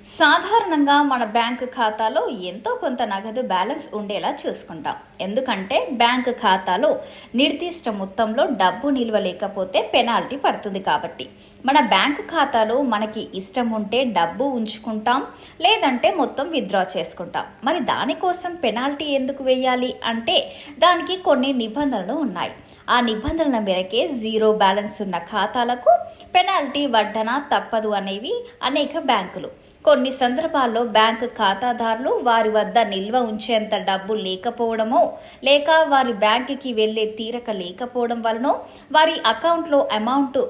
సాధారణంగా మన బ్యాంకు ఖాతాలో ఎంతో కొంత నగదు బ్యాలెన్స్ ఉండేలా చూసుకుంటాం. ఎందుకంటే బ్యాంకు ఖాతాలో నిర్దిష్ట మొత్తంలో డబ్బు నిల్వ లేకపోతే పెనాల్టీ పడుతుంది కాబట్టి. మన బ్యాంకు ఖాతాలో మనకి ఇష్టం ఉంటే డబ్బు ఉంచుకుంటాం, లేదంటే మొత్తం విత్డ్రా చేసుకుంటాం. మరి దానికోసం పెనాల్టీ ఎందుకు వేయాలి అంటే దానికి కొన్ని నిబంధనలు ఉన్నాయి. ఆ నిబంధనల మేరకే జీరో బ్యాలెన్స్ ఉన్న ఖాతాలకు పెనాల్టీ వడ్డన తప్పదు అనేవి అనేక బ్యాంకులు. కొన్ని సందర్భాల్లో బ్యాంకు ఖాతాదారులు వారి వద్ద నిల్వ ఉంచేంత డబ్బు లేకపోవడమో, లేక వారి బ్యాంకుకి వెళ్లే తీరక లేకపోవడం వలనో వారి అకౌంట్లో అమౌంట్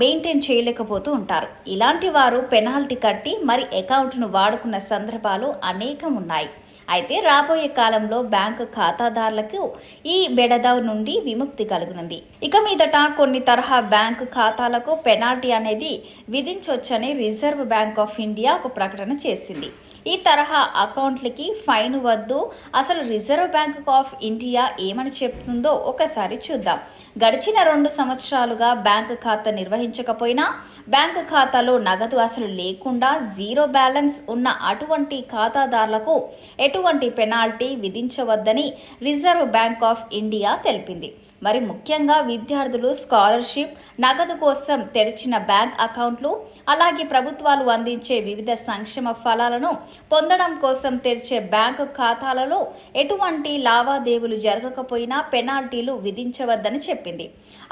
మెయింటైన్ చేయలేకపోతూ ఉంటారు. ఇలాంటి వారు పెనాల్టీ కట్టి మరి అకౌంట్ను వాడుకున్న సందర్భాలు అనేకం ఉన్నాయి. అయితే రాబోయే కాలంలో బ్యాంకు ఖాతాదారులకు ఈ బెడద నుండి విముక్తి కలుగునుంది. ఇక మీదట కొన్ని తరహా బ్యాంకు ఖాతాలకు పెనాల్టీ అనేది విధించవచ్చని రిజర్వ్ బ్యాంక్ ఆఫ్ ఇండియా ఒక ప్రకటన చేసింది. ఈ తరహా అకౌంట్లకి ఫైన్ వద్దు. అసలు రిజర్వ్ బ్యాంక్ ఆఫ్ ఇండియా ఏమని చెప్తుందో ఒకసారి చూద్దాం. గడిచిన 2 సంవత్సరాలుగా బ్యాంకు ఖాతా నిర్వహించకపోయినా, బ్యాంకు ఖాతాలో నగదు అసలు లేకుండా జీరో బ్యాలెన్స్ ఉన్న అటువంటి ఖాతాదారులకు ఎటువంటి పెనాల్టీ విధించవద్దని రిజర్వ్ బ్యాంక్ ఆఫ్ ఇండియా తెలిపింది. మరి ముఖ్యంగా విద్యార్థులు స్కాలర్షిప్, నగదు కోసం తెరిచిన బ్యాంక్ అకౌంట్లు, అలాగే ప్రభుత్వాలు అందించే వివిధ సంక్షేమ ఫలాలను పొందడం కోసం తెరిచే బ్యాంకు ఖాతాలలో ఎటువంటి లావాదేవీలు జరగకపోయినా పెనాల్టీలు విధించవద్దని చెప్పింది.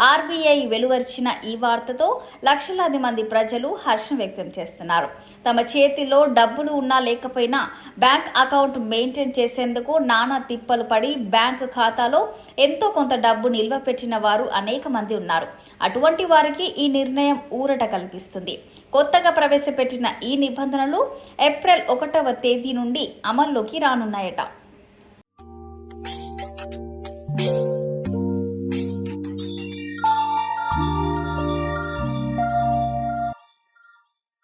ఆర్బీఐ వెలువరించిన ఈ వార్తతో లక్షలాది మంది ప్రజలు హర్షం వ్యక్తం చేస్తున్నారు. తమ చేతిలో డబ్బులు ఉన్నా లేకపోయినా బ్యాంక్ అకౌంట్ మెయింటైన్ చేసేందుకు నానా తిప్పలు పడి బ్యాంకు ఖాతాలో ఎంతో కొంత డబ్బు నిల్వ పెట్టిన వారు అనేక మంది ఉన్నారు. అటువంటి వారికి ఈ నిర్ణయం ఊరట కల్పిస్తుంది. కొత్తగా ప్రవేశపెట్టిన ఈ నిబంధనలు ఏప్రిల్ 1వ తేదీ నుండి అమల్లోకి రానున్నాయట.